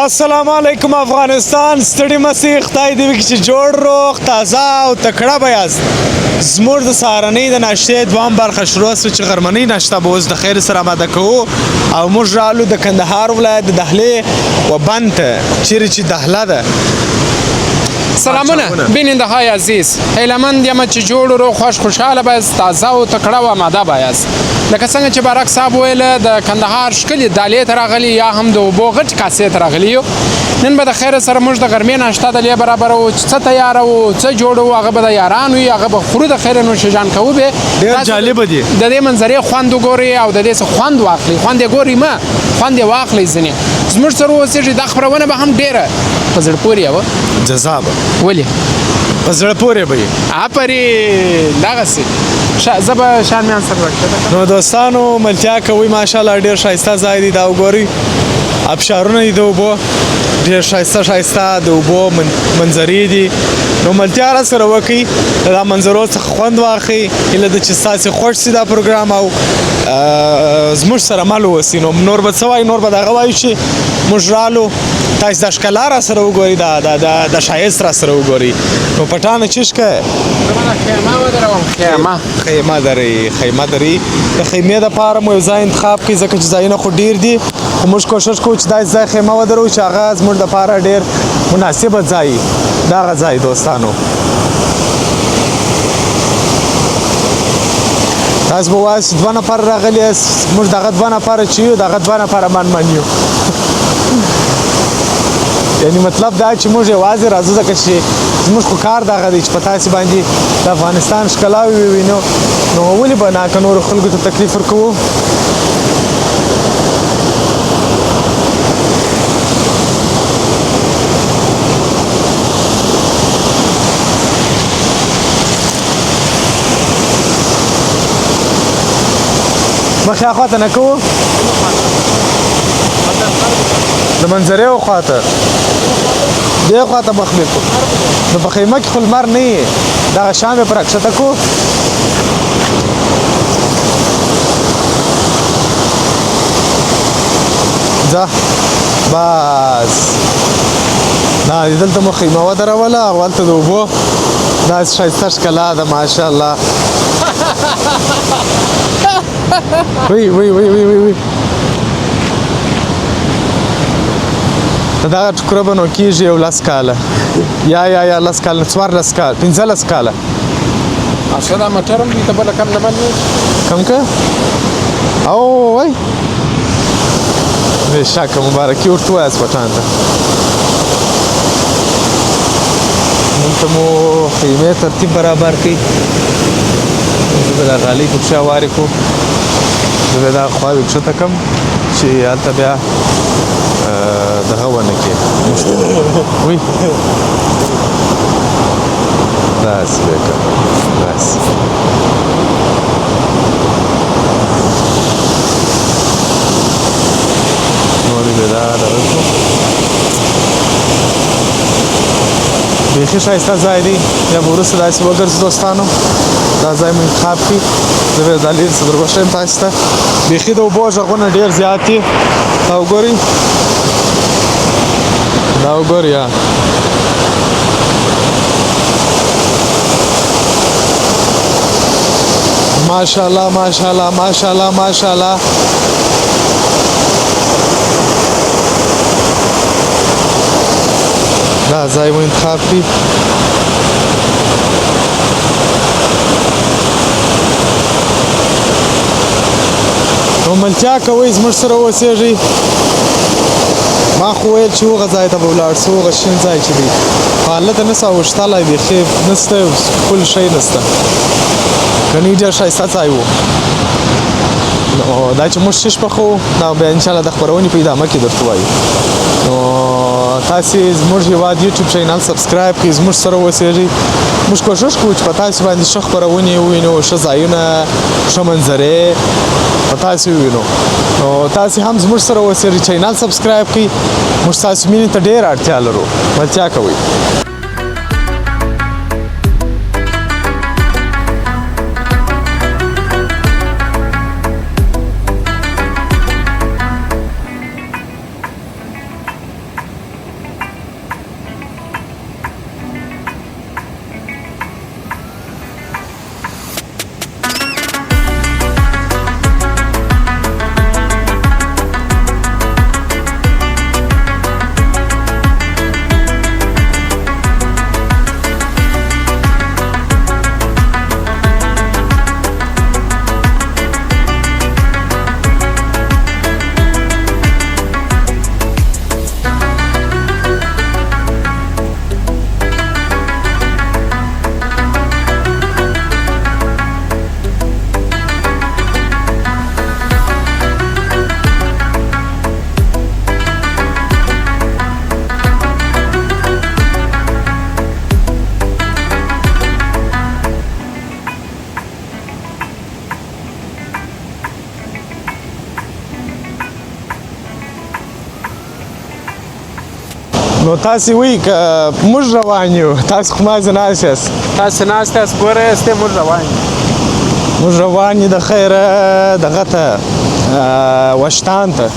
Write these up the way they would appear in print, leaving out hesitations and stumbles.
السلام علیکم افغانستان ستړي مسیح خدای دې وکړي چې جوړ روغ تازه او تکړه به یاست زموږ د سهارنۍ د ناشتې دوام برخه شروع شوه چې غرمنۍ ناشته به اوس د خیر سره آماده کوو او موږ رالو د کندهار ولایت د دهلې و بند ته چیرې چې دهله ده. سلامونه بیننده های عزیز، هیلهمند یم چې جوړ رو خوشحاله بایست، تازه او تکړه و آماده بایست. لکه څنګه چې بارک صاحب ویل د کندهار ښکلې دالې ته راغلي یا هم د اوبو غټ کاسې ته راغلي یو. نن به د خیر سره موږ د غرمې ناشته دلې برابرو چې څه تیاره وو څه جوړ وو هغه به د یاران وي هغه به خورو د خیر نوشجان کوو به ډېر جالبه دي د دې منظرې خوند وګورئ او د دې څه خوند واخلئ. خوند یې ګورئ مه خوند یې واخلئ ځینې زموږ سره اوسېږي دا خپرونه به هم ډېره په زړه پورې وه جذابه. ولې په زړه پورې به یې آفرین دغسې زه به شان سره راکړم. نو دوستانو ملتیا کوئ ماشاءالله ډېر ښایسته ځای دی دا وګورئ ابشارونه دي د اوبو ډېر ښایسته د اوبو منظرې دي نو ملتیا را سره وکړئ د دا منظرو څخه خوند واخلئ هیله ده چې ستاسې خوښ شي دا پروګرام او زموږ سره مل واوسئ. نو نور به څه وایو نور به دغه وایو چې موږ رالو تاسې دا ښکلا را سره وګورئ دا ښایست را سره وګورئ. نو پټانه چشکه خیمه درئ د خیمې دپاره مو یو ځای انتخاب کړئ ځکه چې ځایونه خو ډېر دي خو موږ کوشش کوو چې داسې ځای خیمه ودرو چې هغه زموږ دپاره ډېر مناسبه ځای وي دغه ځای دوستانو. تاسو به وایاست دوه نفر راغلي یاست موږ دغه دوه نفره چې یو دغه دوه نفره من یو یعنی مطلب دا چې موږ یوازې راځو ځکه چې زموږ خو کار دغه دی چې په تاسې باندې د افغانستان ښکلاوې ووینو نو ولې به نه که نورو خلکو ته تکلیف ورکوو. مخې خواته نه کوو د منظرې خواته دې خواته مخ مې کړو نو په خیمه کې خو لمر نه یې دغه شام یې پر راکښته کړو ځه بس دا دلته مو خیمه ودروله او هلته د اوبو داسې ښایسته ښکلا ده ماشاءالله. وی دغه ټوکره به نو کېږي یو 10 کاله یا 10 کاله 14 کاله 15 کاله اصلا دا موټر هم دې ته بله کم نه باندې کم که او وای بېشکه مبارکي ورته ووایاست پټان ته دلته مو خیمې ترتیب برابر کړئ زه به دا غالۍ په پښه وارې کړو زه به دا خواوې کښته کړم چې هلته بیا دغه ونه کې وي داسې به یې کړم داسې نورې به دا دغه کړو بیخي ښایسته ځای دی بیا به وروسته داسې وګرځو دوستانو دا ځای مو انتخاب کړي زه به دا لرې څه در وښیم تاسې ته بیخي د اوبو غږونه ډېر زیات دي دا وګورئ دا وګورئ یا ماشاءالله ماشاءالله ماشاءالله ماشاءالله دا ځای مو انتخاب کړي نو ملتیا کوئ زموږ سره اوسېږئ ما خو ویل چې هغه ځای ته به ولاړ سو هغه شین ځای چې دی خو هلته نسته اوښتلی بیخي نسته ښکل شی نسته ګنې ډېر ښایسته ځای و نو دا چې موږ شش پخوو دا بیا انشاءالله د خپرونې په ادامه کې درته وایو. نو تاسې زموږ هېواد یوټیوب چینل سبسکرایب کړئ زموږ سره اوسېږئ موږ کوشش کوو چې په تاسې باندې ښه خپرونې ووینو ښه ځایونه ښه منظرې په تاسې ووینو نو تاسې هم زموږ سره اوسېږئ چینل سبسکرایب کړئ موږ ستاسو مینې ته ډېره اړتیا لرو ملتیا کوئ. نو تاسې وایي که موږ روان یو تاسې خو مازې ناست یاست تاسې ناست یاست ګوره یاستې موږ روان یو موږ روان یو د خیره دغه ته وشتان ته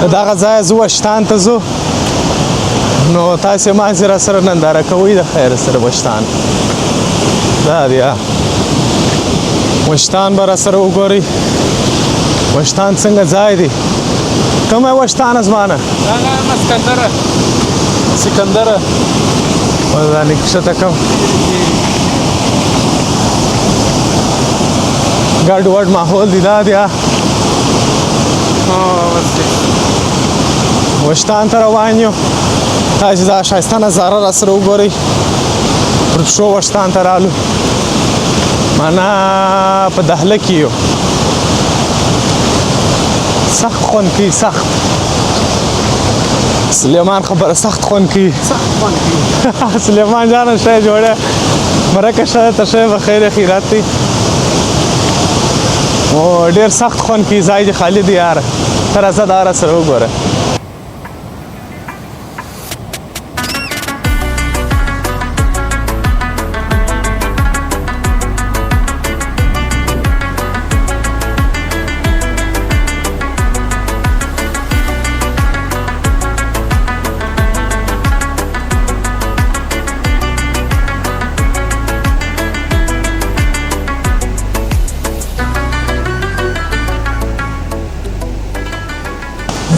د دغه ځایه زه وشتان ته ځو نو تاسې مازې را سره ننداره کوئ د خیره سره وشتان دا دی وشتان به را سره وګورئ وشتان څنګه ځای دی کومه وشتان زمانه هغه سکندره دا نکښته کوم ګډ وډ ماحول دی دا دی وشتان ته روان یو تاسې دا ښایسته نظاره را سره وګورئ پر پښو وشتان ته رالو معنا په دهله کې یو سخت خوند کوي سخت سلیمان خبره سخت خوند کوي سلیمان جانه شی جوړه مرکه شی ته شی به خیر خیرات دی او ډېر سخت خوند کوي ځای دې خالي دی یاره ته راځه دا را سره وګوره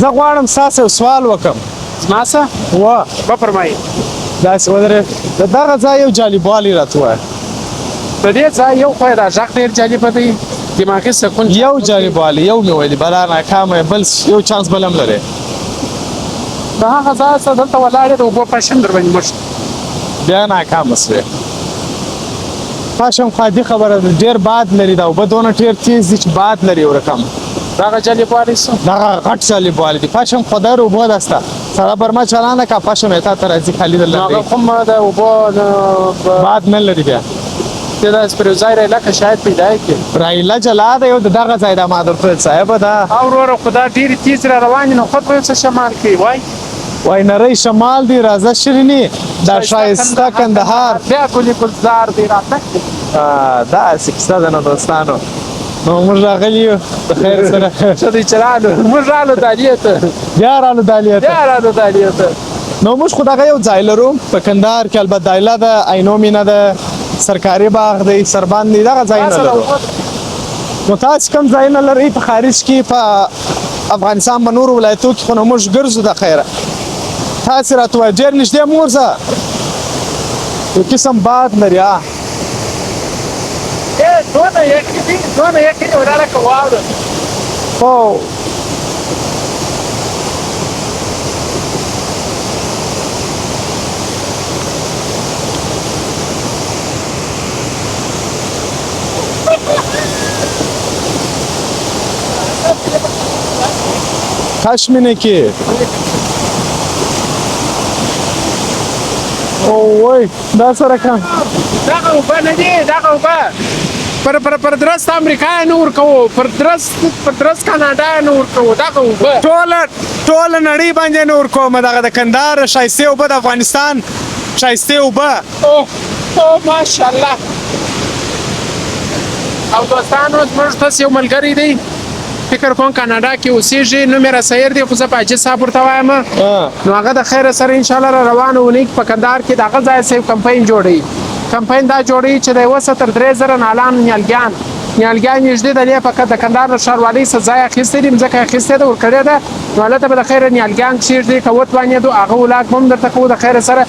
زه غواړم ستاسو یو سوال وکړم زما څه وفرمایئ داسې ودرېد د دغه ځای یو جالبوالی راته ووایه د دې ځای یو خو یې دا غږ ډېر جالبه دی دماغي سکون یو جالبوالی یو مې ویلي بلا ناکامه بل یو چانس بل هم لرې د هغه ځای څخه دلته ولاړ د اوبو پشم در باندې مړ بیا ناکامه سوې پاشم خو عادي خبره ده ډېر باد لري دا اوبه دونه ډېر تیز دي چې باد لري یو رقم دغه جالبوالی څه دغه غټ جالبوالی دی پاشم خدای رو اوبه دسته سره برما چلانه که پاشم ایتا ته راځي خالي در هغه کوم د اوبو باد نه لري بیا د پر ځای رايله شاید پیدا کړي رایله جلا ده یو دغه ځای د ما درته صاحب دا او ورو خدا ډېر تیز را روان نو خود به څه شمال کوي وای نری شمال دی راځه شیرینی دا شایسته کندهار بیا ګلي ګلزار دی راته دا سکسته ده نو دوستانو نو موږ راغلي یو د خیر سره څه دی چې رالو موږ رالو دالیې ته بیا رالو دالیې ته نو موږ خو دغه یو ځای لرو په کندهار کې البته دایله ده عینو مینه ده سرکاري باغ دی سربند دی دغه ځایونه لرو نو تاسو کوم ځایونه لرئ په خارج کې په افغانستان په نورو ولایتو کې خو نو موږ ګرځو د خیره تاسې راته وایه ډېر نږدې مو ورځه یو قسم باد لري دونه یقین ولاړه که واوره هو کشمینه کې او وای دا سره کم دغه اوبه نه دي دغه اوبه پر درست امریکا نه ورکوو پر درست کاناډا نه ورکوو دغه اوبه ټوله نړۍ باندې نه ورکوم دغه د کندهار ښایستې اوبه د افغانستان ښایستې اوبه او ماشاءالله او دوستانو زموږ تاسې یو ملګری دی فکر کوم کاناډا کې اوسېږي نوم یې راسیر دی خو زه په عاجز صاحب ورته وایم نو هغه د خیره سره انشاءالله را روانه اونۍ په کندهار کې د هغه ځای سیف کمپاین جوړوي کمپاین دا جوړوي چې د یوه څه تر 3000 نالان نیالګیان نږدې د دې د کندهار د ښاروالۍ څخه ځای اخیستی دي مځکه اخیستې ده ورکړې ده نو هلته به د خیره نیالګیان کښېږدي که وتوانېدو هغه ولاک به هم درته کوو د خیره سره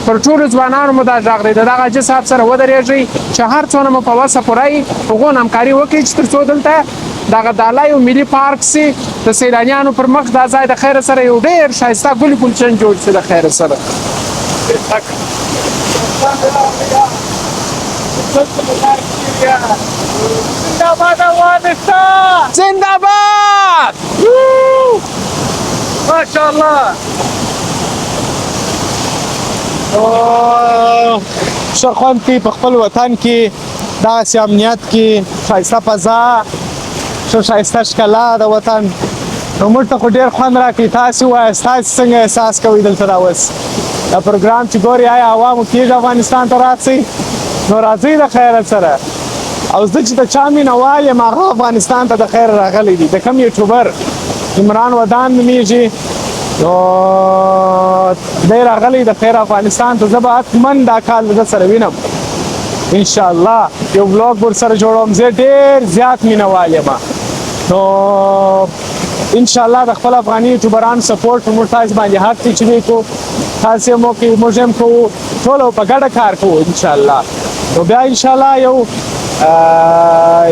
پر ټولو ځوانانو مو دا غږ دی د دغه حاجي صاحب سره ودرېږئ چې هر څونه مو په وسه پوره وي هغو نه همکاري وکړئ چې تر څو دلته دغه داله یو ملي پارک سي د سیلانیانو پر مخ دا ځای د خیره سره یو ډېر ښایسته ګلي ګلچن جوړ سي د خیره سره زنده‌باد افغانستان زنده‌باد ماشاءالله ښه خوند کوي په خپل وطن کې داسې امنیت کې ښایسته فضا ښه ښایسته ښکلا د وطن نو موږ ته خو ډېر خوند راکوي. تاسې ووایاست تاسې څنګه احساس کوئ دلته را اوس دا پروګرام چې ګورئ آیا عوامو کېږي افغانستان ته راسئ نو راځئ د خیرت سره. او زه چې د چا مینهوال یم هغه افغانستان ته د خیر راغلی دي. د کوم یوټیوبر عمران ودان نومیږي نو دی راغلی د خیر افغانستان ته. زه به حتما دا کال د ده سره وینم انشاءالله. یو بلاګ ورسره جوړوم. زه ډېر زیات مینهوال یم نو انشاءالله د خپل افغاني یوټیوبرانو سپورټ په موږ تاسې باندې حق دی چې دوی کوو. تاسې هم وکړئ موږ هم کوو. ټوله په ګډه کار کوو انشاءالله. نو بیا انشاءالله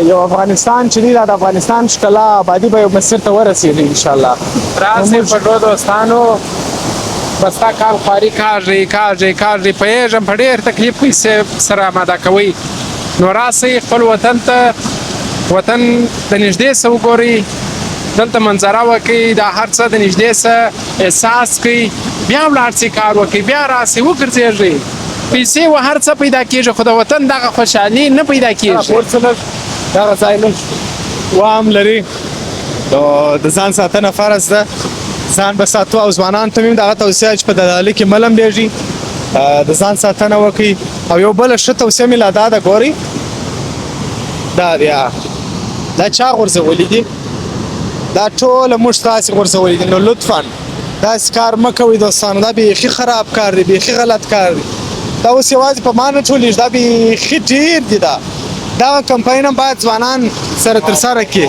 یو افغانستان چې دی دا د افغانستان ښکلا آبادي به یو مسیر ته ورسېږي انشاءالله. راسئ پټو دوستانو بس تا کال خواري کاږي پوهېږم په ډېر تکلیف پیسې سره اماده کوئ نو راسئ خپل وطن ته وطن د نږدې څه وګورئ دلته منظره وکړئ دا هر څه د نږدې څه احساس کړئ بیا ولاړ شئ کار وکړئ بیا راسئ وګرځېږئ پیسې و هر څه پیدا کېږي خو د وطن دغه خوشحالي نه پیدا کېږي. ورڅه لږ دغه ځای لږ وام لري نو د ځان ساتنه فرض ده. ځان به ساتو او ځوانانو ته مې دغه توصیه چې په دلالي کې ملم بیږي د ځان ساتنه وکړي. او یو بله ښه توصیه مې لا دا ده ګورئ دا چا غورځولي دي دا ټوله موږ تاسې غورځولي دي. نو لطفا داسې کار مه کوئ دوستانو. دا بیخي خراب کار دی بیخي غلط کار دی. دا اوس یوازې په ما نه ټولېږي دا بیخي ډېر دي. دغه کمپاین هم باید ځوانان سره ترسره کړي.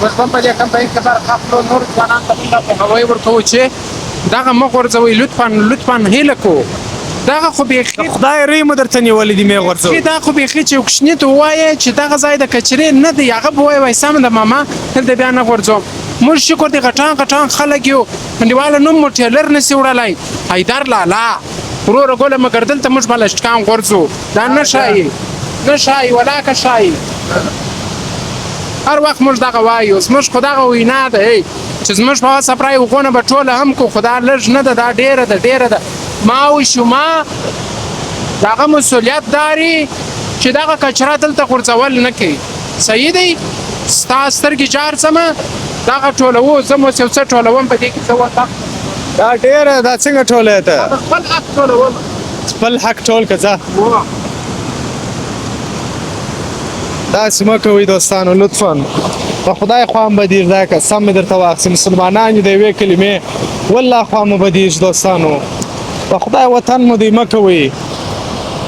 اوس هم په دې کمپاین کې برخه اخلو نور ځوانانو ته موږ پوهاوی ورکوو چې دغه مه غورځوئ لطفا هیله کوو. دغه خو بیخي خدای روی مو درته نیولي دي مې غورځوئ. دا خو بیخي چې یو کوچني ته ووایې چې دغه ځای د کچرې نه دی هغه به وایي وایي سمه ده ماما دلته بیا نه غورځوم. موږ شکر دی غټان خلک یو انډیواله نوم مو ټیلر نسي وړلی حیدر لالا وروره ګله مګر دلته موږ بلشتکان غورځو دا نه ښایي ولاکه ښایي هر وخت موږ دغه وایو زموږ خو دغه وینا ده چې زموږ په وسه پرای هغونه به ټوله هم کو خو دا لږ نه ده دا ډېره ده. ما و شما دغه مسؤلیت داري چې دغه کچره دلته غورځول نه کوي. صحیح دی ستا سترګې جار څمه دغه ټولوو زه اوس یو څه ټولوم په دې کې څه وخت دا ډېره دا څنګه ټولوې ته خپل حق ټولوم خپل حق ټول که ځه داسې مه کوئ دوستانو لطفا په خدای خوا هم بدېږي دا قسم مې درته واخلي مسلمانان یو د یوې کلمې والله خوا مو بدېږي دوستانو په خدای وطن مو دی مه کوئ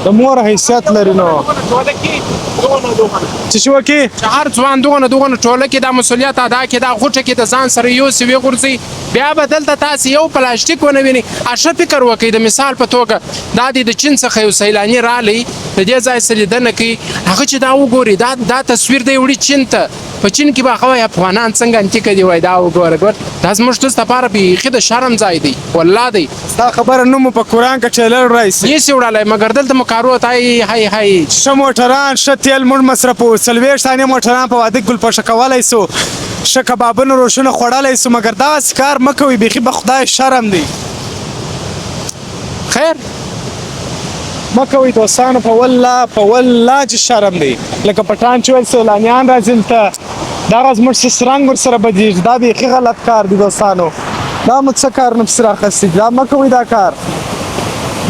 د مور حیثیت لري نو چې شي وکړي چې هر ځوان دغونه ټوله کې دا مسؤلیت ادا کړي دا غوټه کې د ځان سره یوسي وغورځي بیا به دلته تاسې یو پلاستیک ونه وینئ. ښه فکر وکړئ د مثال په توګه دا د چین څخه یو سیلاني رالی د دې ځای څه لیدنه کوي هغه چې دا وګوري دا تصویر دی وړي چین ته په چین کې به هغه وایي افغانان څنګه انتیکه دي وایي دا وګوره دا زموږ ټول لپاره بیخي د شرم ځای دی والله دی. ستا خبره نه مو په قرآن کې ټریلر رایسي نشي وړلی مګر دلته مو کارو ته هی ښه موټران ښه تیل موږ مصرفوو 40 ثانیې موټران په واده کې ګلپوشه کولی سو ښه کبابونه روشونه خوړلی سو مګر داسې کار مه کوئ بیخي به خدای شرم دی. خیر مه کوئ دوستانو په والله چې شرم دی. لکه پټان چې ویل سیلانیان راځي دلته دغه زموږ سرنګ ورسره بدېږي دا بیخي غلط کار دی دوستانو. دا مو څه کار نه پسې راخیستی دا مه کوئ دا کار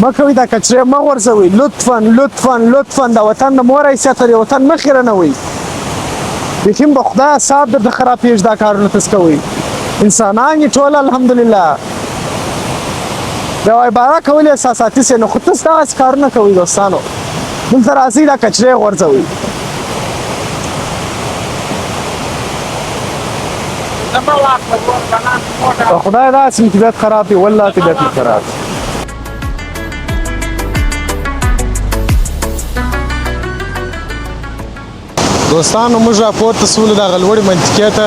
مه کوئ دا کچرې مه غورځوئ لطفا د وطن د مور حیثیت لري وطن مه خیرنوئ بیخي به خدای صاحب درته خرابېږي دا کارونه تاسې کوئ. انسانان یې ټول الحمدلله بیا وایي باره کول احساساتي سي نو خو تاسې دغسې کارونه کوئ دوستانو. دلته راځئ دا کچرې غورځوئ په خدای داسې مې طبیعت خراب دی والله طبیعت مې خراب دی. دوستانو موږ راپورته سولو دغه لوړې منطقې ته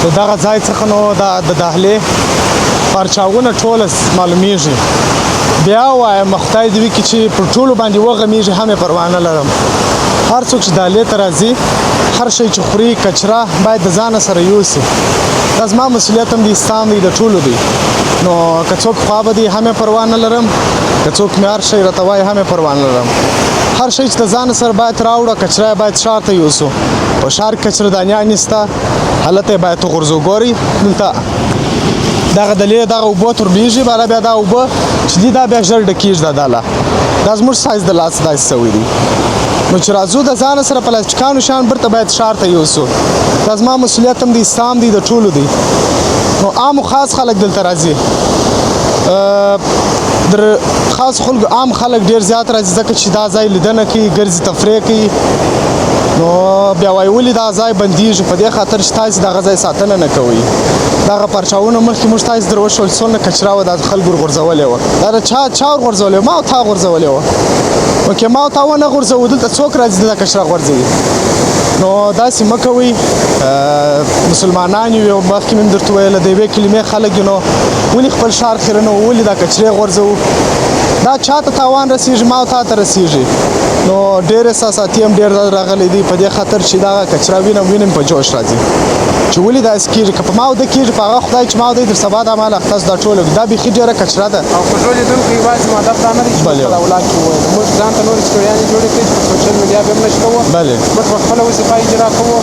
د دغه ځای څخه نو د دهلې پرچاوونه ټوله معلومیږي. بیا وایم خدای دې وکړي چې پر ټولو باندې وغمیږي هم یې پروا نه لرم. هر څوک چې دهلې ته راځي هر شی چې خوري کچره باید د ځانه سره یوسي. دا زما مسؤلیت هم دی ستا هم دی د ټولو دی. نو که څوک خوا به دی هم یې پروا نه لرم که څوک مې هر شی راته وایي هم یې پروا نه لرم. هر شی چې د ځانه سره باید راوړه کچره باید ښار ته یوسو. په ښار کې کچره دانیان نشته هلته باید ته غورځو ګوري دلته دغه دلې دغه اوبه تورلیږي بالا بیا دا اوبه چې دي دا بیا ژر ډکېږي دا داله دا زموږ سایز د لاس داسې سوی دی نو چې راځو د ځانه سره پلاستیکانو شان برته باید ښار ته یوسو دا زما مسؤلیت هم دی سام دی د ټولو دی نو عام و خاص خلک دلته راځي در خاص خلک عام خلک ډېر زیات راځي ځکه چې دا ځای لیدنه کوي ګرځي تفریح کوي نو بیا وایي ولې دا ځای بندیږي په دې خاطر چې تاسې دغه ځای ساتنه نه کوئ دغه پرچاوونه مخکې موږ تاسې در وشول څومره کچره وه دا خلکو ورغورځولې وه دا د چا ورغورځولې وه ما او تا غورځولې وه نو که ما او تا ونه غورځوو دلته څوک راځي دلته کچره غورځوي نو داسې مه کوئ مسلمانان یو مخکې مې درته ویله د یوې کلمې خلک یو نو ولې خپل ښار خیرنوو ولې دا کچرې غورځوو دا چا ته تاوان رسیږي ما او تا ته رسیږي نو ډېر احساساتي هم ډېر راغلی دی په دې خاطر چې دغه کچره وینم په جوش راځي چې ولې داسې کېږي که په ما اوده کېږي په هغه خدای چې ما اوده در سبا دا مال تاسو دا ټوله دا بیخي ډېره کچره ده او په ټول لیدونکو یوازې مو هدف دا نه دی چې خپل اولاد کې ووایو موږ ځان ته نورې سټوریانې جوړې کړې چې په سوشل میډیا به هم نشته کوو موږ په خپله وظیفه اجرا کوو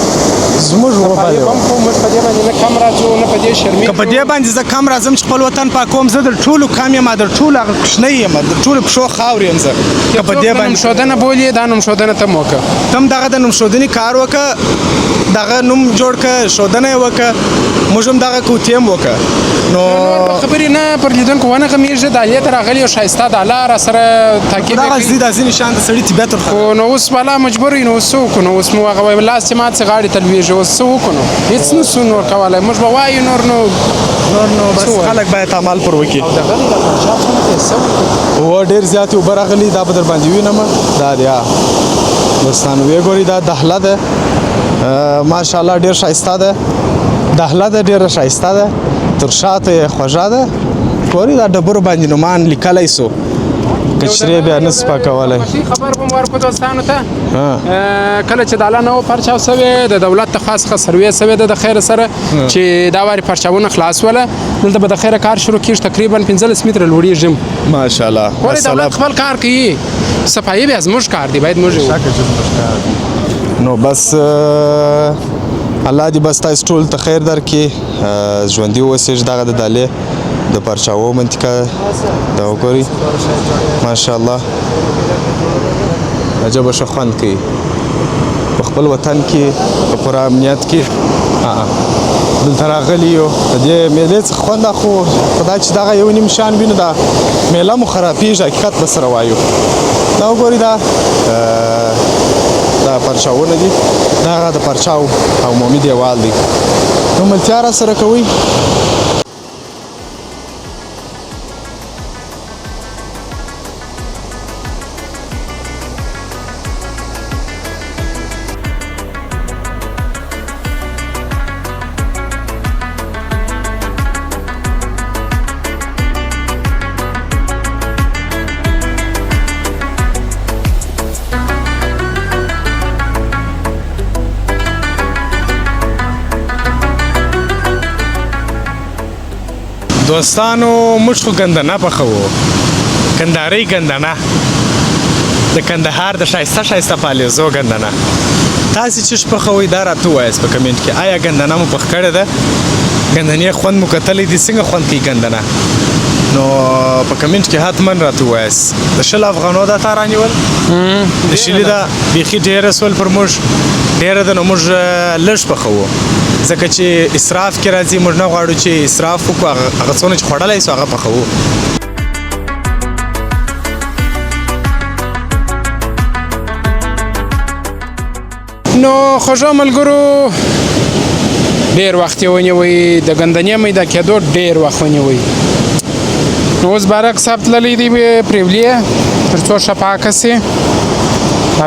زموږ وبایو موږ په دې باندې نه کم راځو نه په دې شرمېږو که په دې باندې زه کم راځم چې خپل وطن پاکوم زه در ټولو کم یم در ټولو هغه کوچنی یم در ټولو پښو خاورې یم زه که په دې باندې نومښودنه بولي دا نومښودنه ته م وکړه ته هم دغه د نومښودنې کار وکړه دغه نوم جوړ کړه ښودنه یې وکړه موږ هم دغه کوتې هم وکړه نو خبرې نه پر لیدونکو ونه غمیږي دالې ته راغلي یو ښایسته داله راسره تعقیب دغه دا ځینې شیان د سړي طبیعت ورخه نو اوس والا مجبور یو نو اوس څه وکړو نو اوس مو هغه وایي لاس چې مات سي غاړې ته لوېږي اوس څه وکړو نو هېڅ نسو نور کولی موږ به وایو نور نو بس خلک باید عمل پر وکړي و ډېر زیاتې اوبه راغلي دا به در باندې وینم دا دی دوستانو ویې ګورئ دا دهله ده ماشاءالله ډېر ښایسته ده دهله ده ډېره ښایسته ده تر شاته یې خوږه ده ګورئ دا ډبرو باندې نومان لیکلی سو کچرې بیا نه سپا کولی خبر به مو ورکړو دوستانو ته کله چې داله نه و پرچاو سوې د دولت له خوا څخه سروې سوې ده د خیره سره چې دا وارې پرچاوونه خلاص وله دلته به د خیره کار شروع کېږي تقریبا 15 متره لوړېږي ماشاءالله ولې دولت خپل کار کوي صفایي بیا زموږ کار دی باید موږ نو بس الله دې بس تاسو ټول ته خیر درکړي ژوندي اوسېږي دغه د دالې د پرچاوو منطقه دا وګورئ ماشاءالله عجبه ښه خوند کوي په خپل وطن کې په پوره امنیت کې دلته راغلي یو د دې میلې څخه خوند اخلو خدای چې دغه یو نیم شان وي نو دا میله مو خرابېږي حقیقت به سره وایو دا وګورئ دا پرچاوونه دي دا هغه د پرچاو عمومي دیوال دی نو ملتیا را سره کوئ دوستانو موږ خو ګندنه پخوو کندهارۍ ګندنه د کندهار د ښایسته ښایسته پالیزو ګندنه تاسې چې پخوئ دا راته ووایاست په کمنټ کې آیا ګندنه مو پخ کړې ده ګندنې خوند مو کتلی دی څنګه خوند کوي ګندنه نو په کمنټ کې حتما راته ووایاست د 20 افغانو دا تا رانیول د شلي دا بیخي ډېره سول پر موږ ډېره ده نو موږ لږ پخوو ځکه چې اسراف کې راځي موږ نه غواړو چې اسراف وکړو هغه څونه چې خوړلی سو هغه پخوو نو خوږو ملګرو ډېر وخت یې ونیوی د ګندنې میده کېدو ډېر وخت ونیوی نو اوس بارک صاحب تللی دی پریولې تر څو ښه پاکه سي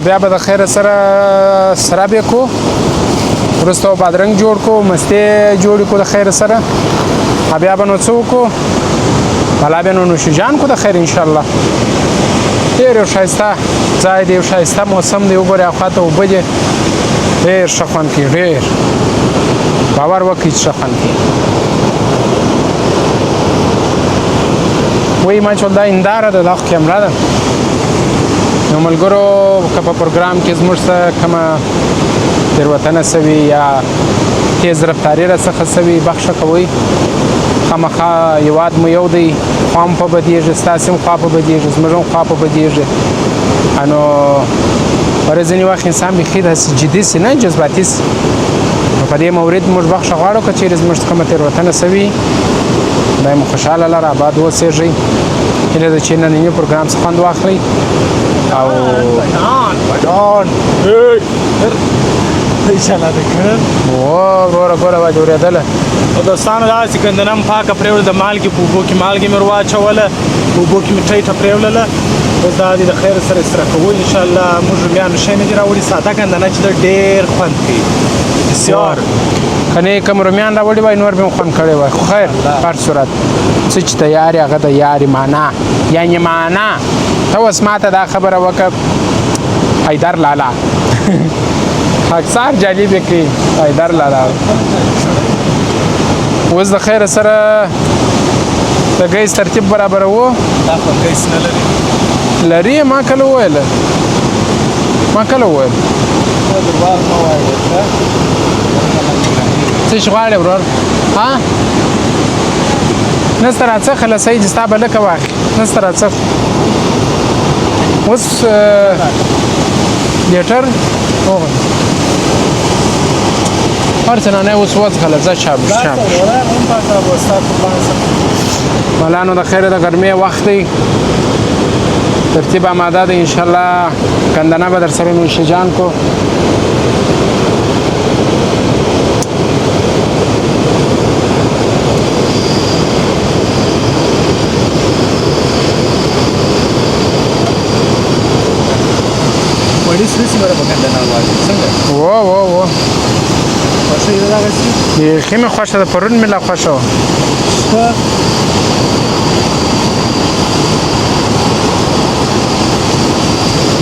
بیا به د خیره سره سراب یې کړو وروسته به بادرنګ جوړ کړو مستې جوړې کړو د خیر سره بیا به نو څه وکړو بالا بیا نو نوشیجان کړو د خیر انشاءالله ډېر یو ښایسته ځای دی یو ښایسته موسم دی وګورئ اخوا ته اوبه دي ډېر ښه خوند کوي ډېر باور وکړئ چې ښه خوند کوي وایي ما چې دا هنداره ده دا خو کیمره ده نو ملګرو که په پروګرام کې زموږ څه کومه تېروتنه سوي یا تیز رفتاري راڅخه سوي بخښه کوئ خامخا هېواد مو یو دی خوا هم په بدېږي ستاسې هم خوا په بدېږي زموږ هم خوا په بدېږي نو ورځ ځینې وخت انسان بیخي داسې جدي سي نه جذباتي سي نو په دې مورد موږ بخښه غواړو که چېرې زموږ څخه کومه تېروتنه سوي خدای مو خوشحاله لره آباد اوسېږئ هیله ده چې ننني پروګرام څخه خوند واخلئ او وروره ګوره باید اورېدله دوستانو داسې ګندنه مې پاکه پرېوړه د مالګې په اوبو کې مالګې مې ور واچوله په اوبو کې مې ټیټه پرېولله اوس دا دې د خیر سره استره کوو انشاءالله موږ رومیانو شی نه دي راوړي ساده ګندنه چې د ډېر خوند کوي بسیار که نه یې کوم رومیان راوړي وای نور به مې خوند کړی وای خو خیر په هر صورت څه چې تیار هغه د یارې معنا یعنې معنا ته اوس ماته دا خبره وکړه حیدر لالا اکثر جالبې کړي حیدر لالا اوس د خیره سره د ګیس ترتیب برابروو دا خو ګیس نه لري لري ما کله وویل دربار مه وایه څه شي غواړې ورور ها نسته راڅخه له سید ستا به لکه واخلي نسته راڅخه اوس لیټر هر څه نه اوس وڅښله ځه شاب ملانو د خیره د ګرمۍ وخت دی ترتیب آماده دی انشاءالله کندنه به در سره نوشه جان کو وړي سره سره په کندنه واچي څنګه و خوښه یې راغلی بیخي مې خوښه ده پرون مې لا خوښه وه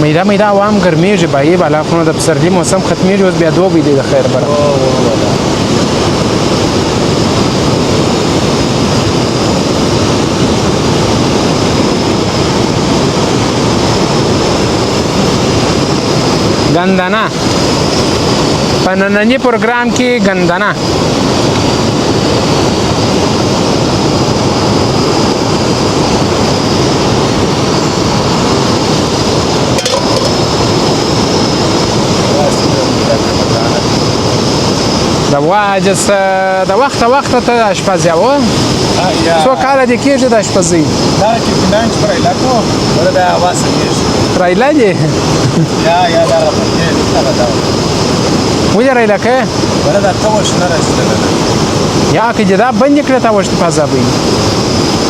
میده عوام ګرمېږي بایي بالا خو نو د پسرلي موسم ختمېږي اوس بیا دوبی دی د خیر بره ګندنه په ننني پروګرام کې ګندنه د وخته ته اشپز یې وه څو کاله دې کېږي د اشپزۍ دا چې فنانچ پر علاقو ورته دا واسه کېږي رایله دې یا دغه پکې دغه دا ولې رایله کوې ورته دا توش نه رسېدله یا که دې دا بندې کړې تا وشت په عذابوي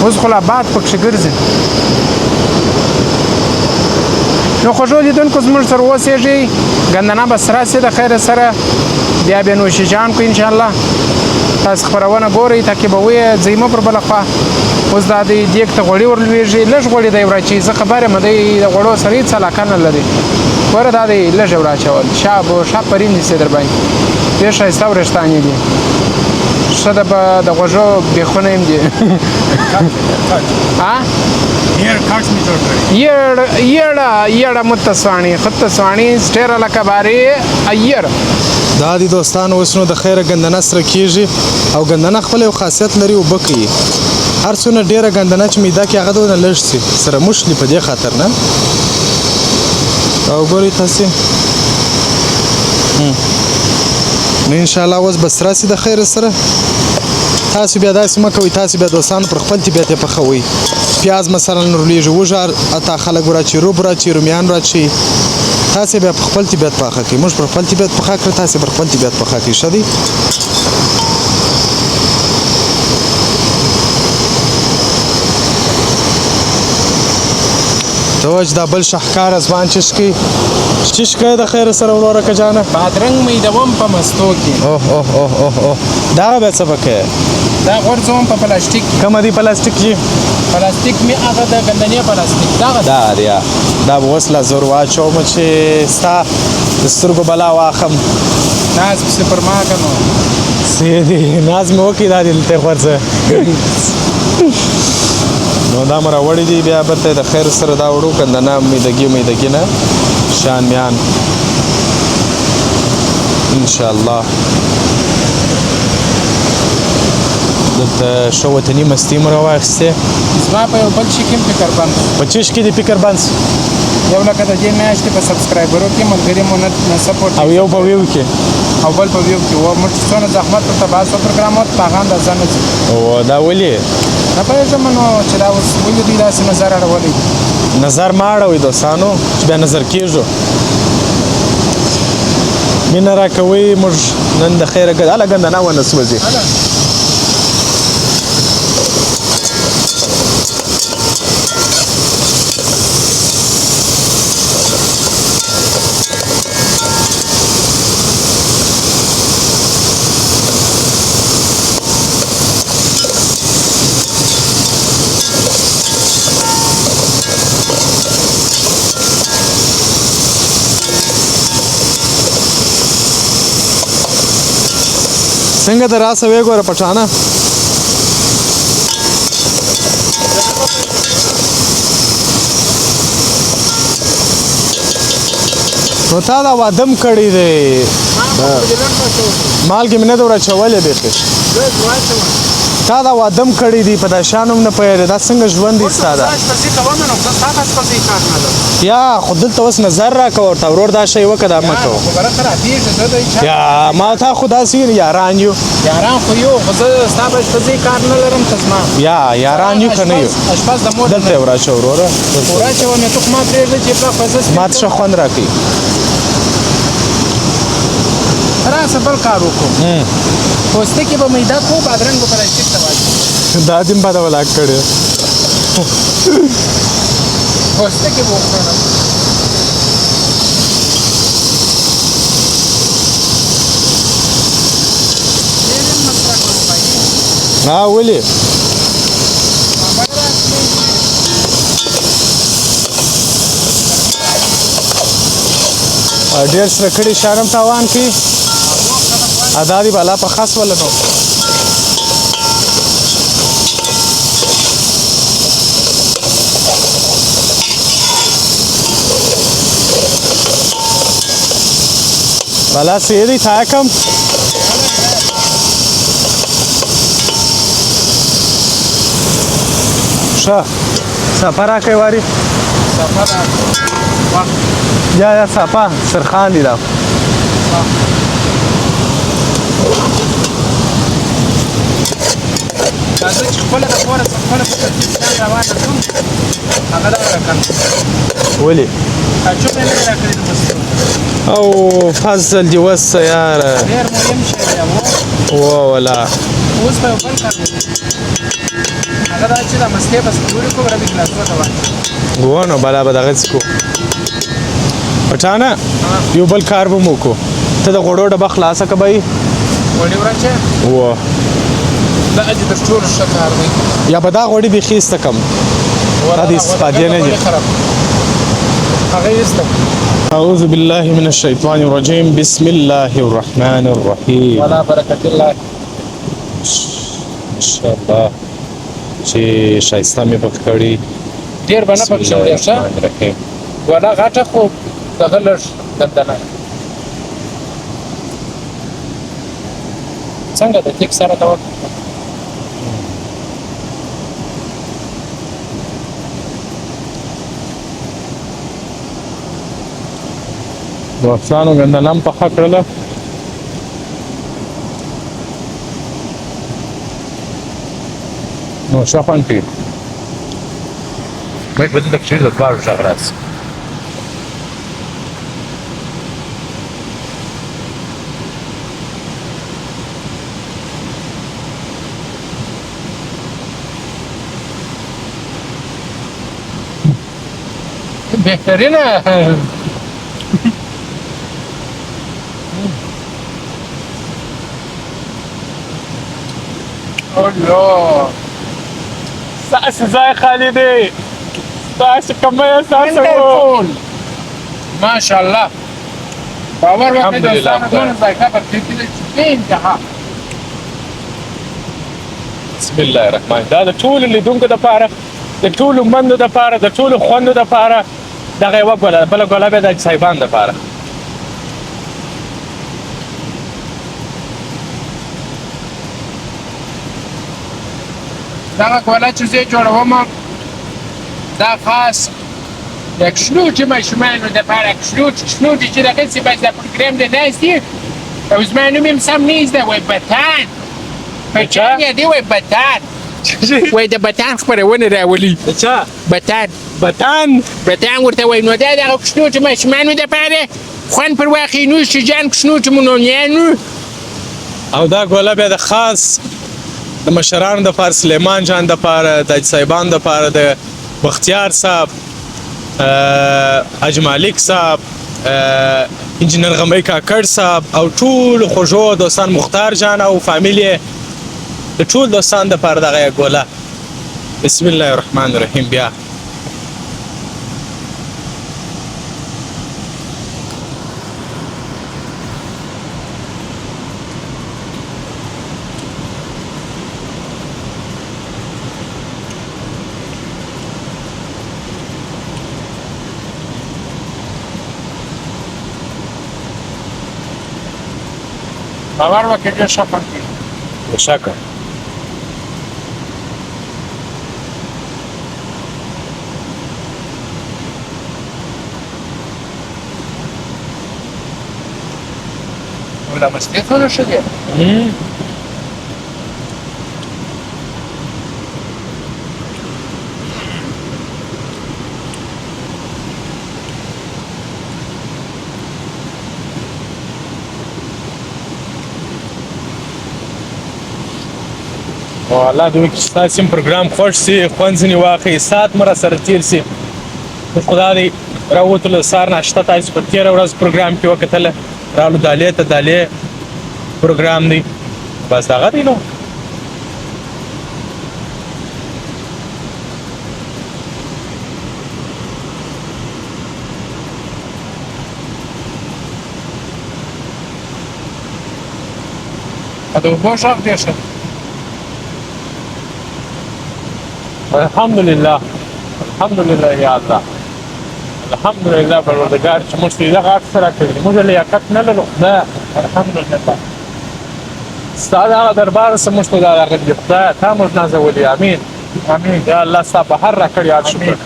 اوس خو لا باد پکښې ګرځي نو خوږو لیدونکو زموږ سره اوسېږئ ګندنه به سره سي د خیره سره بیا بیا نوشه جان کو انشاءالله تاسو خپرونه ګورئ تعقیبوئ ځئ مه پر بله خوا اوس دا دی دیګ ته غوړي ورلوېږي لږ غوړي دی وراچوي زه خبر یم دی د غوړو سره هېڅ علاقه نه لري ګوره دا دی لږ یې وراچول شا پرین دي در باندې ډېر ښایسته وریښتانې دي ښه د غوږو بیخونه هم دي یړه متسواڼي خطسواڼي سټیره لکه بارې ایر دا دي دوستانو اوس نو د خیره ګندنه سره کېږي او ګندنه خپل یو خاصیت لري اوبه کوي هر څونه ډېره ګندنه چې میده کې هغه دونه لږ سي سره موښلي په دې خاطر نه او ګورئ تاسې نو انشاءالله اوس به سره سي د خیره سره تاسو بیا داسې مه کوئ تاسو بیا دوستانو پر خپل طبیعت یې پخوئ پیاز مثلا رلیږي وږه اتا خلک وراچي روب راچي رومیان راچي تاسې بیا په خپل طبیعت پاخه کړئ موږ پر خپل طبیعت پخه کړه تاسې پر خپل طبیعت پخه کړئ ښه دی توج دا بل شاهکار ځوان چشکي چشکي د خیر سره وروره که جانه بادرنګ میدوم په مستو کې دغه بیا څه پکې دا غورځوم په پلاستیک کومه دی پلاستیک چې پلاستیک مې هغه د ګندنې پلاستیک دغه دا دی دا به اوس لا زور واچوم چې ستا د سترګو بلا واخم ناز پسې پر ما که نو سیدي ناز مې وکړي دا دلته غورځه نو دا مې راوړي دي بیا برته د خیر سره دا وړو ګندنه میدګي نه شان میان انشاءالله دلته ښه وطني مستي مو راواخیستې. زما په یو بل شي کې هم فکر بند په چیش کې دې فکر بند شو؟ یو لکه د دې میاشتې په سبسکرایبرو کې ملګري مو نه سپورټ او یو په ویو کې او بل په ویو کې و موږ څونه زحمت ورته باسو پروګرامات په هغه اندازه نه ځي. او دا ولې نه پوهېږم نو چې دا اوس ولې دوی داسې نظر اړولی دي. نظر ما اړوئ دوستانو چې بیا نظر کېږو. مینه راکوئ موږ نن د خیره هله ګندنه ونه سوځي. څنګه د راسه وې ګوره پټانه نو تا دا وادم کړی دی مالګې مې نه ده ورچولې بیخي تا دا وادم کړی دی په دا شان هم نه پوهېږې دا څنګه ژوند دی ستا دا یا خو دلته اوس نظر راکوه ورته ورور دا شی وکړه دا مه کوه یا ما تا خو داسې یاران یو یاران خو یو خو زه ستا په شپږۍ کار نه لرم ته زما یا یاران یو که نه یو اشپز د مور دلته یې وراچوه وروره وراچوه مې تو خو ما پرېږده چې پلار خو زه ما ته ښه خوند راکوي راسه بل کار وکړو پوستکي به میده کړو بادرنګ به پلاستیک ته واچوو دا دې م بده ولاک کړی پوستکي به وخوړم ها ولې ډېر سره کړي شرم تاوان کوي ادا دې بالا په خاص ولا نو بالا سیدی تا کم ښه صفه راکوي واري یا صفه سرخان دي دا راځه چې خپله د کوره خپله په ترتیب ځان روانه کړم هغه دغه راکړم ولې کاچوپ یې نه دی راکړی د مستو او فضل دې وسه یاره ډېر مهم شی دی ولا اوس به یو بل کار دی هغه دا چې دا مستې بس پلورې کړو رابې ګلاسو ته واچوو و نو بالا به دغه څه کو پټانه یو بل کار به مو کو ته د غوړو ډبه خلاصه که به یې غوړي وراچه و دا اجي تر ټولو ښه کار دی یا به دا غوړي بیخي ایسته کم دا د استفادې نه دي هغه ایسته اعوذ بالله من الشیطان الرجیم بسم الله الرحمن الرحیم ولا برکت الله انشاءالله چې ښایسته مې پکې کړي ډېر به نه پکې وړې ښه ولا غټه خو دغه لږ دندنه څنګه د کیک سره دا دوستانو ګندنه هم پخه کړله نو ښه خوند کوي باید به دلته کښېږدو د دواړو غږ راشي بهترینه الله ستاسې ځای خالي دی ستاسې کمه احساسوو ماشاءالله باور وکړئ دوستانو دونه ذایقه په کې کېږي چې بې انتها بسم الله الرحمن دا د ټولو لیدونکو دپاره د ټولو مندو دپاره د ټولو خوندو دپاره دغه یوه ګوله بله ګوله بیا د صاحبان دپاره دغه ګوله چې زه جوړوم دا خاص د کشلوټي ماشومانو دپاره کشلوټي چې دغسې بس د پروګرام د ناست دي او زما نوم یم سم نه زده وایي بتان په چا یادې وایي بتان وایي د بتان خپرونه راولي د چا بتان ورته وایي نو دا دغه کشلوټي ماشومانو دپاره خوند پر واخلي نوش جان کشلوټي مونونیانو او دا ګوله بیا د خاص د مشرانو دپاره سلیمان جان دپاره د حاجي صاحبانو دپاره د بختیار صاحب حاجي مالک صاحب انجینر غمی کاکړ صاحب او ټول خوږو دوستان مختار جان او فامیل د ټول دوستان دپاره دغه ګوله بسم الله الرحمن الرحیم بیا باور وکړئ ډېر ښه خوند کوي بېشکه او دا مستې څونه ښه دی او الله دې وکړي چې ستاسې هم پروګرام خوښ سي خوند ځینې واخلئ ساعت مو راسره تېر سي خدا دې راووتلو سهار ناشته تاسو په تېره ورځ پروګرام کې وکتله رالو دالې ته دالې پروګرام دی بس دغه دی نو د اوبو غږ ډېر ښه دی الحمدلله یا الله الحمدلله پروردګار چې موږ ته دغه عکس راکړي موږ لیاقت نه لرو خدایه الحمدلله ستا دغه دربار څه موږ ته دا راغلي خدایه تا موږ نازولي امین یا الله ستا په هر راکړي یاد شکر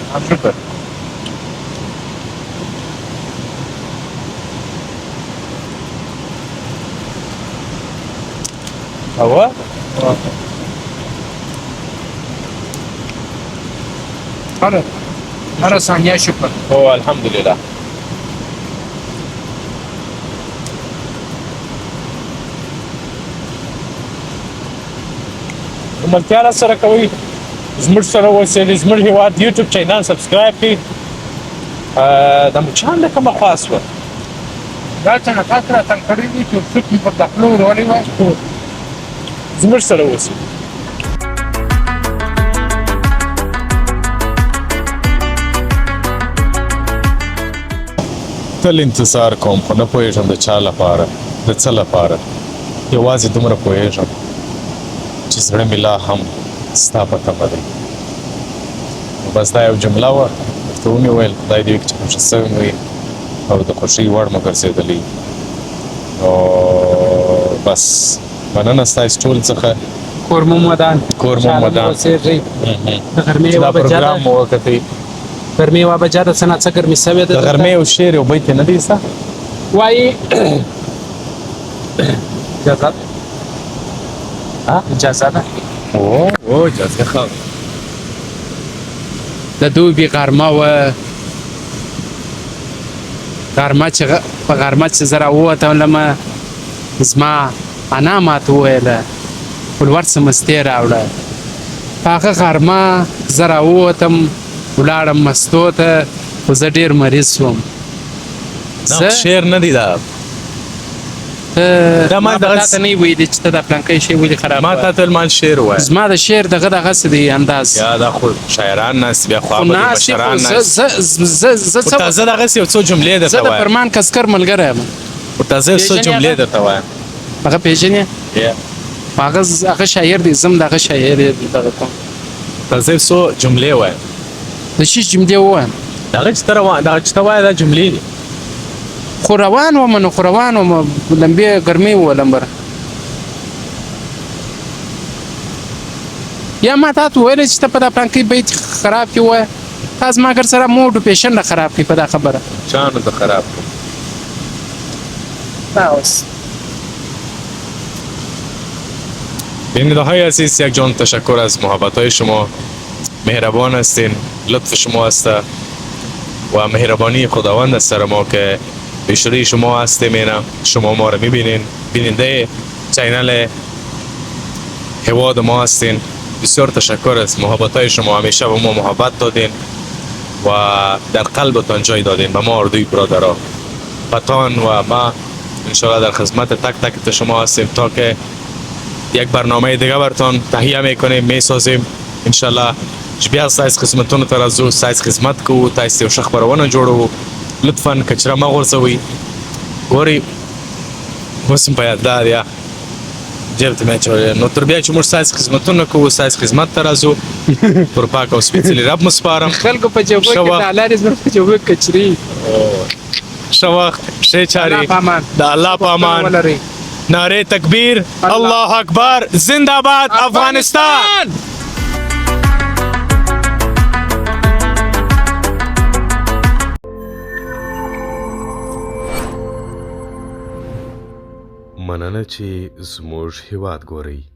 اوه هره ثانیه شکر او الحمدلله ملتیا را سره کوئ زموږ سره اوسئ زموږ هېواد یوټیوب چینل سبسکرایب کړئ د مچان له کومه خوا سوه دا څنګه تاسو راته کړي دي چې څوک مې پر دخلو ورولې وای زموږ سره اوسئ تل انتظار کوم خو نه پوهېږم د چا لپاره د څه لپاره یوازې دومره پوهېږم چې زړه مې لا هم ستا په تمه دی بس دا یو جمله وه ورته ومې ویل خدای دې وکړي چې خوښه سوی مې وي او د خوښۍ وړ مو ګرځېدلی نو بس مننه ستاسې ټول څخه کورمو مدان چې دا پروګرام مو وکتئ ګرمي یوه بجه ده څه ناڅه ګرمي سوې ده د غرمې یو شعر یو بیت یې نه دی ستا وایي اجازه اجازه ده او اجازه ښه د دوبي غرمه وه غرمه چې په غرمه چې زه راووتلمه زما انا ماته وویله ولور څه مستې راوړه په هغه غرمه زه راووتم ولاړم مستو ته خو زه ډېر مریض شوم شعر نه دی دا ما به تاته نه ویلي چې ته دا پلانکی شی ولې خراب ما ته تل مال شعر ووایه زما د شعر دغه دغسې دی انداز یا دا خو شاعران ناست بیا خوا به دي مشران ناست زه ورته دغسې یو څو جملې درته زه د فرمان کسکر ملګری یم ورته زه یو څو جملې درته وایم هغه پېژنې هغه شاعر دی زه هم دغه شاعر دغه کوم ورته زه یو څو جملې وایم د شي جملې ووایم دغه چې ته وایه دا جملې دي خو روان وم نو خو روان وم لمبې ګرمۍ وه لمبره یا ما تا ته وویل چې ته په دا پلانکي بیت خراب کې ووایه تا زما ګر سره موډ پیشن نه خراب کړي په دا خبره چانو د خراب دا اوس بیننده‌های عزیز یک جان تشکر از محبت‌های شما مهربان هستین لطف شما است و مهربانی خداوند است سر ما که بیشتری شما هستیم اینا شما ما رو میبینین بیننده چینل هواد ما هستین بسیار تشکر از محبت‌های شما همیشه به ما محبت دادین و در قلبتان جای دادین به ما اردوی برادرها پتان و ما انشاءالله در خدمت تک تک شما هستیم تا که یک برنامه دیگه براتون تهیه میکنیم میسازیم انشالله بیا سایز خدمتونو ته راځو سایز خدمت کوو تاسو یو ښه خپرونه جوړوو لطفا کچره مه غورځوئ ګورئ اوس هم په یاد دا یا جیب ته مې اچولی نو تر بیا چې موږ سایز خدمتونه کوو سایز خدمت ته راځو پر پاک او سپېڅلي رب مو سپارم خلکو په جوبو کې ډالرې زموږ په جوبو کې کچري ښه وخت ښې چارې د الله په امان نعره تکبیر الله اکبر زنده باد افغانستان مننه چې زموږ هیواد ګورئ